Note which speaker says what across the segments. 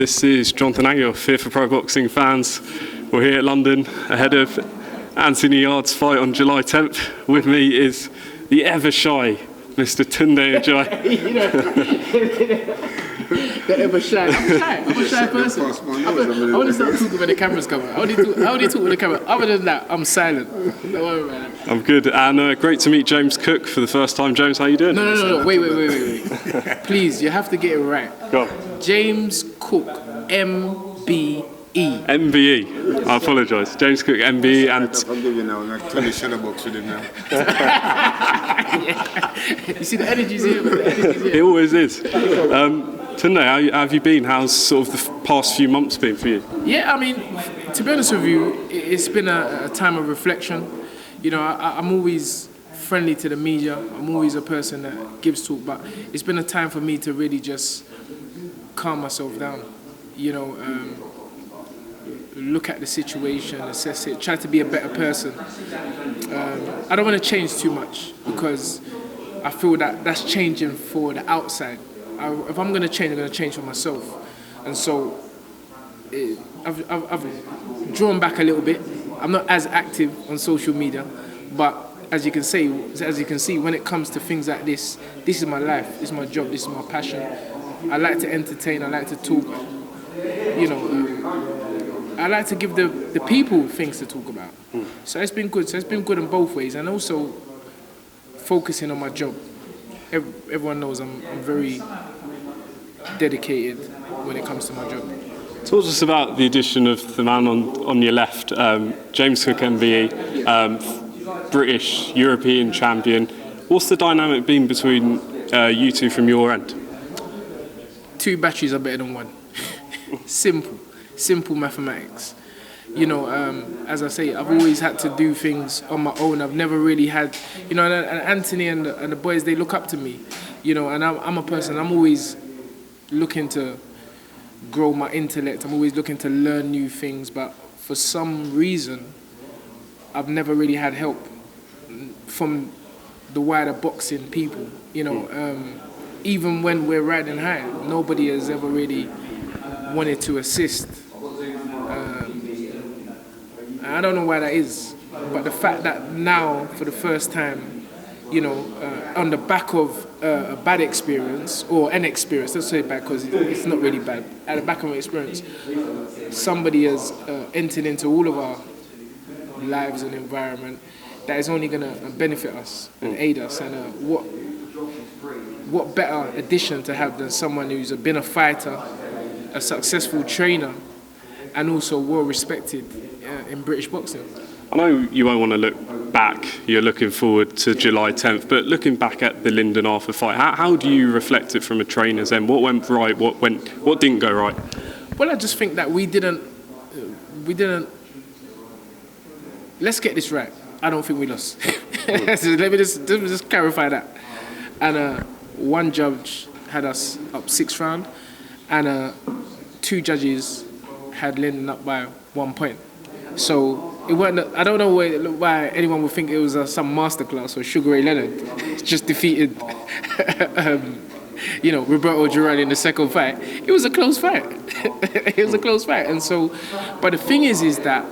Speaker 1: This is Jonathan Ajayi here for Pro Boxing fans. We're here at London ahead of Anthony Yarde's fight on July 10th. With me is the ever shy Mr. Tunde Ajayi.
Speaker 2: The ever shy. I'm a shy person. I want to start talking when the camera's coming. I only talk with the camera. Other than that, I'm silent. Don't worry about it.
Speaker 1: I'm good, and great to meet James Cook for the first time. James, how you doing?
Speaker 2: No. Wait. Please, you have to get it right.
Speaker 1: Go on.
Speaker 2: James Cook MBE.
Speaker 1: MBE. I apologise. James Cook MBE and.
Speaker 3: I'll give you now. Like 20 shadowbox with him now.
Speaker 2: Yeah. You see the energy's here.
Speaker 1: It always is. Tunde, how have you been? How's sort of the past few months been for you?
Speaker 2: Yeah, I mean, to be honest with you, it's been a time of reflection. You know, I'm always friendly to the media. I'm always a person that gives talk, but it's been a time for me to really just calm myself down. You know, look at the situation, assess it, try to be a better person. I don't want to change too much because I feel that that's changing for the outside. If I'm going to change, I'm going to change for myself. And so I've drawn back a little bit. I'm not as active on social media, but as you can see, when it comes to things like this is my life, this is my job, this is my passion. I like to entertain, I like to talk. You know, I like to give the people things to talk about. So it's been good. So it's been good in both ways, and also focusing on my job. Everyone knows I'm very dedicated when it comes to my job.
Speaker 1: Talk to us about the addition of the man on your left, James Cook MBE, British, European champion. What's the dynamic been between you two from your end?
Speaker 2: 2 batteries are better than 1. Simple mathematics. You know, as I say, I've always had to do things on my own. I've never really had, you know, and Anthony and the boys, they look up to me, you know, and I'm a person, I'm always looking to grow my intellect. I'm always looking to learn new things, but for some reason, I've never really had help from the wider boxing people, you know. Even when we're riding high, nobody has ever really wanted to assist. I don't know why that is, but the fact that now, for the first time, you know, on the back of a bad experience, or an experience, let's say bad because it's not really bad, at the back of an experience, somebody has entered into all of our lives and environment that is only going to benefit us and aid us. And what better addition to have than someone who's been a fighter, a successful trainer, and also well respected in British boxing.
Speaker 1: I know you won't want to look back, you're looking forward to July 10th, but looking back at the Lyndon Arthur fight, how do you reflect it from a trainer's end? What went right, what didn't go right?
Speaker 2: Well, I just think that we didn't, let's get this right. I don't think we lost. Let me just clarify that. And one judge had us up 6th round, and 2 judges had Lyndon up by 1 point. So it wasn't. I don't know why anyone would think it was some masterclass or Sugar Ray Leonard just defeated, you know, Roberto Duran in the second fight. It was a close fight. It was a close fight, and so. But the thing is that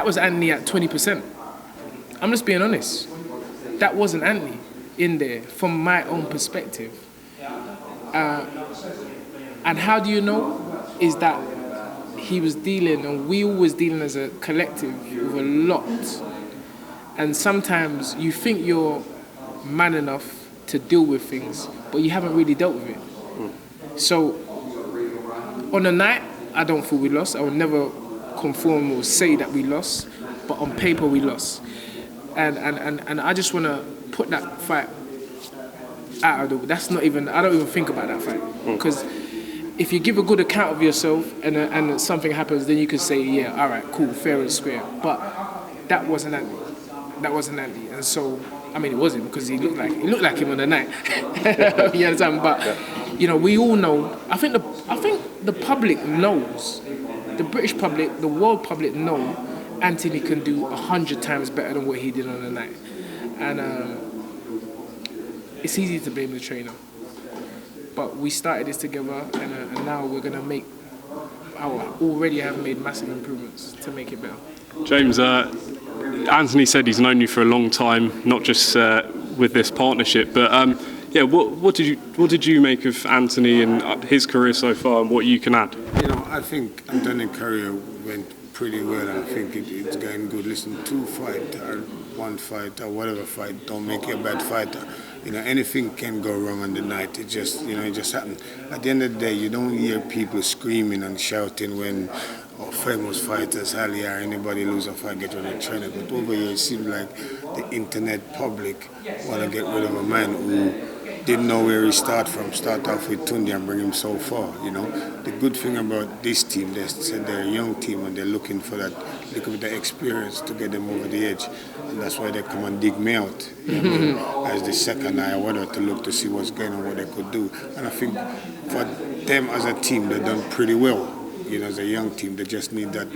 Speaker 2: was Anthony at 20%. I'm just being honest. That wasn't Anthony in there from my own perspective. And how do you know? Is that he was dealing, and we always dealing as a collective with a lot. And sometimes you think you're man enough to deal with things, but you haven't really dealt with it. So on the night, I don't feel we lost. I would never conform or say that we lost, but on paper we lost. And I just want to put that fight out of the. That's not even. I don't even think about that fight because if you give a good account of yourself and something happens, then you can say, yeah, all right, cool, fair and square. But that wasn't Andy. That wasn't Andy. And so, I mean, it wasn't because he looked like him on the night. You understand? But you know, we all know. I think the public knows. The British public, the world public know Anthony can do 100 times better than what he did on the night. And it's easy to blame the trainer. But we started this together, and now we're going to make, already have made massive improvements to make it better.
Speaker 1: James, Anthony said he's known you for a long time, not just with this partnership, but what did you make of Anthony and his career so far, and what you can add?
Speaker 3: I think Anthony's career went pretty well, and I think it's going good. Listen, 2 fights or 1 fight or whatever fight don't make you a bad fighter. Anything can go wrong on the night. It just happened. At the end of the day, you don't hear people screaming and shouting when famous fighters, Ali or anybody lose a fight, get rid of the trainer. But over here, it seems like the internet public want to get rid of a man who didn't know where he start off with Tunde and bring him so far. The good thing about this team, they said they're a young team and they're looking for that little bit of experience to get them over the edge, and that's why they come and dig me out as the second eye or whatever, to look to see what's going on, what they could do. And I think for them as a team, they've done pretty well. As a young team, they just need that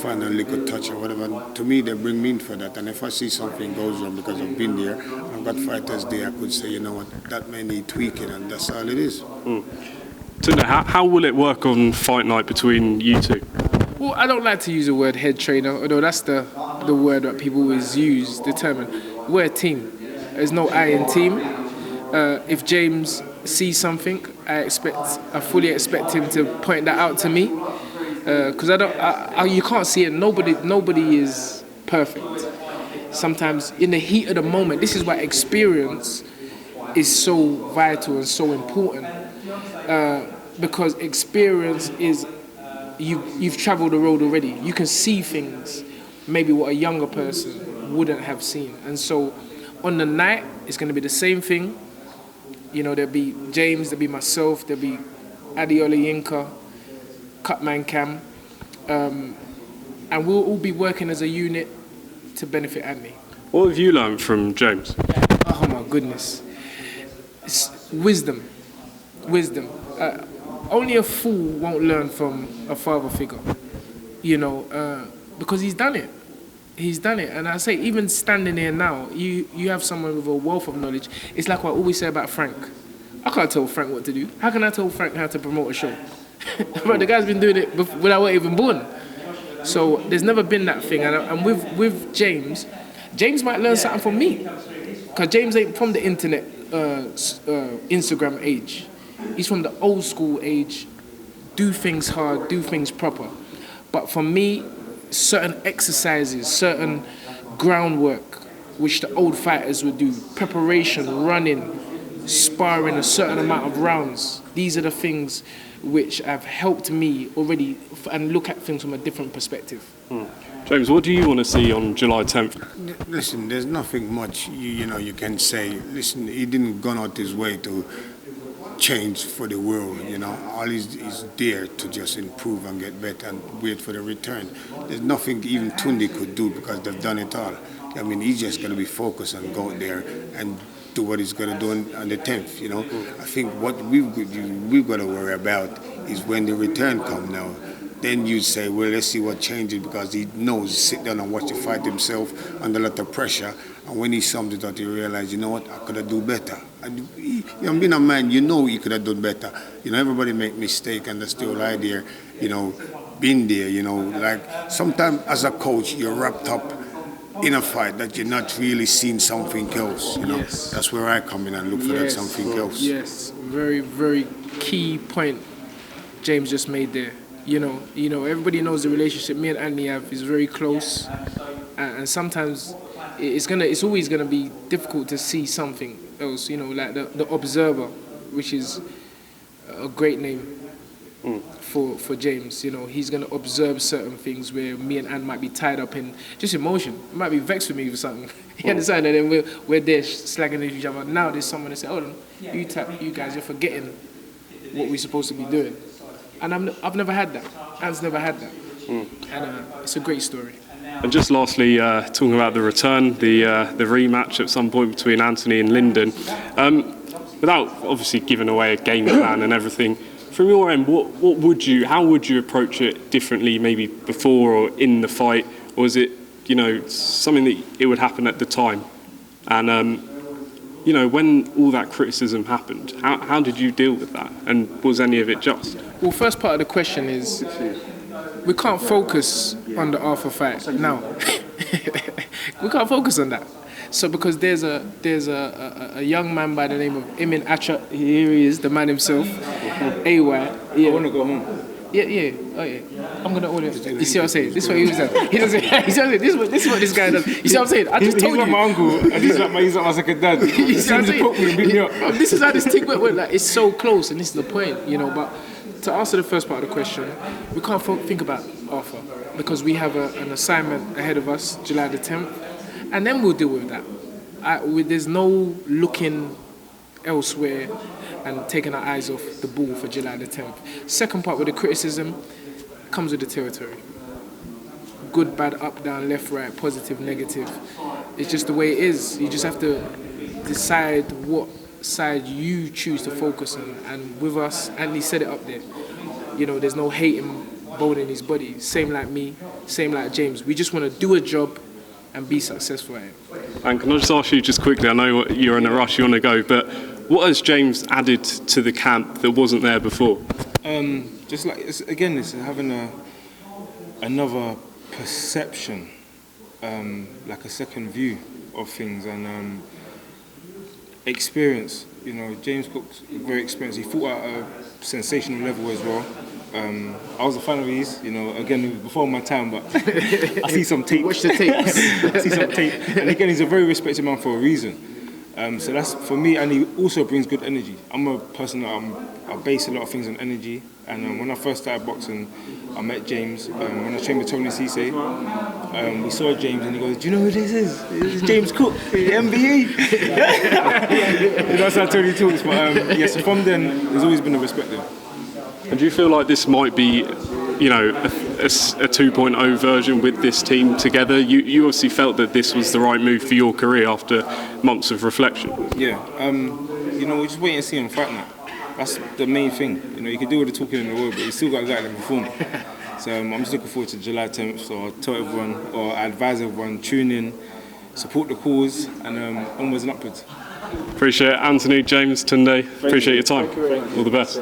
Speaker 3: final little touch or whatever. And to me, they bring me in for that. And if I see something goes wrong because I've been there, I've got fighters there, I could say, that may need tweaking, and that's all it is.
Speaker 1: Tunde, how will it work on fight night between you two?
Speaker 2: Well, I don't like to use the word head trainer, although that's the word that people always use, determine. We're a team. There's no I in team. If James sees something, I fully expect him to point that out to me, because you can't see it. Nobody is perfect. Sometimes in the heat of the moment, this is why experience is so vital and so important, because experience is you've traveled the road already. You can see things maybe what a younger person wouldn't have seen, and so on the night it's going to be the same thing. There'll be James, there'll be myself, there'll be Adiola Yinka, Cutman Cam, and we'll all be working as a unit to benefit Anthony.
Speaker 1: What have you learned from James?
Speaker 2: Oh my goodness. It's wisdom. Only a fool won't learn from a father figure, because he's done it. And I say, even standing here now, you have someone with a wealth of knowledge. It's like what I always say about Frank. I can't tell Frank what to do. How can I tell Frank how to promote a show? But the guy's been doing it without even born. So there's never been that thing. And with James might learn something from me. Because James ain't from the internet, Instagram age. He's from the old school age. Do things hard, do things proper. But for me, certain exercises, certain groundwork, which the old fighters would do, preparation, running, sparring a certain amount of rounds. These are the things which have helped me already and look at things from a different perspective.
Speaker 1: James, what do you want to see on July 10th?
Speaker 3: Listen, there's nothing much you can say. Listen, he didn't go out his way to change for the world, all is there to just improve and get better and wait for the return. There's nothing even Tunde could do because they've done it all. He's just going to be focused and go out there and do what he's going to do on the 10th, I think what we've got to worry about is when the return comes now. Then you say, well, let's see what changes, because he knows, sit down and watch the fight himself under a lot of pressure. And when he sums it out, he realizes, I could have done better. And being a man, he could have done better. Everybody make mistakes, and that's the whole idea, being there, like sometimes as a coach, you're wrapped up in a fight that you're not really seeing something else,
Speaker 2: Yes.
Speaker 3: That's where I come in and look for that something else.
Speaker 2: Yes, very, very key point James just made there. Everybody knows the relationship me and Anthony have is very close, and sometimes it's always gonna be difficult to see something else. Like the observer, which is a great name for James. He's gonna observe certain things where me and Ann might be tied up in just emotion. He might be vexed with me for something. You understand? And then we're there slagging at each other. Now there's someone that say, "Oh, you guys, you're forgetting what we're supposed to be doing." And I've never had that. Anne's never had that. And it's a great story.
Speaker 1: And just lastly, talking about the return, the rematch at some point between Anthony and Lyndon, without obviously giving away a game plan and everything, from your end, how would you approach it differently, maybe before or in the fight, or is it something that it would happen at the time? And when all that criticism happened, how did you deal with that? And was any of it just?
Speaker 2: Well, first part of the question is, we can't focus on the Arthur fight now. We can't focus on that. So because there's a young man by the name of Lyndon Arthur, here he is, the man himself, AY. Yeah.
Speaker 4: I want to go home.
Speaker 2: Yeah. Oh yeah. I'm gonna order. You see what I'm saying? This is what he was saying. He doesn't. You see what I'm saying? This is what this guy does. You see what I'm saying? I just told you.
Speaker 4: He's like my uncle, and he's like my second dad.
Speaker 2: You see what I'm saying? This is how this thing went. Like, it's so close, and this is the point, But to answer the first part of the question, we can't think about Arthur because we have an assignment ahead of us, July the 10th, and then we'll deal with that. There's no looking elsewhere and taking our eyes off the ball for July the 10th. Second part with the criticism comes with the territory. Good, bad, up, down, left, right, positive, negative. It's just the way it is. You just have to decide what side you choose to focus on. And with us, Anthony said it up there, there's no hating bone in his body. Same like me, same like James. We just want to do a job and be successful at it.
Speaker 1: And can I just ask you just quickly, I know you're in a rush, you want to go, but what has James added to the camp that wasn't there before?
Speaker 4: Just like, it's having another perception, like a second view of things, and experience. James Cook's very experienced. He fought at a sensational level as well. I was a fan of his, again, before my time, but I see some tape.
Speaker 2: Watch the tapes.
Speaker 4: I see some tape. And again, he's a very respected man for a reason. So that's for me, and he also brings good energy. I'm a person that I base a lot of things on energy. And when I first started boxing, I met James. When I trained with Tony Cisse, we saw James and he goes, "Do you know who this is? This is James Cook, the MBE." That's how Tony talks. But so from then, there's always been a respect there.
Speaker 1: And do you feel like this might be, a 2.0 version with this team together? You obviously felt that this was the right move for your career after months of reflection.
Speaker 4: Yeah, we're just waiting to see him fight now. That's the main thing. You can do all the talking in the world, but you still got to go out there and perform. So I'm just looking forward to July 10th. So I'll tell everyone, or I advise everyone, tune in, support the cause, and onwards and upwards.
Speaker 1: Appreciate it, Anthony, James, Tunde. Appreciate your time. All the best.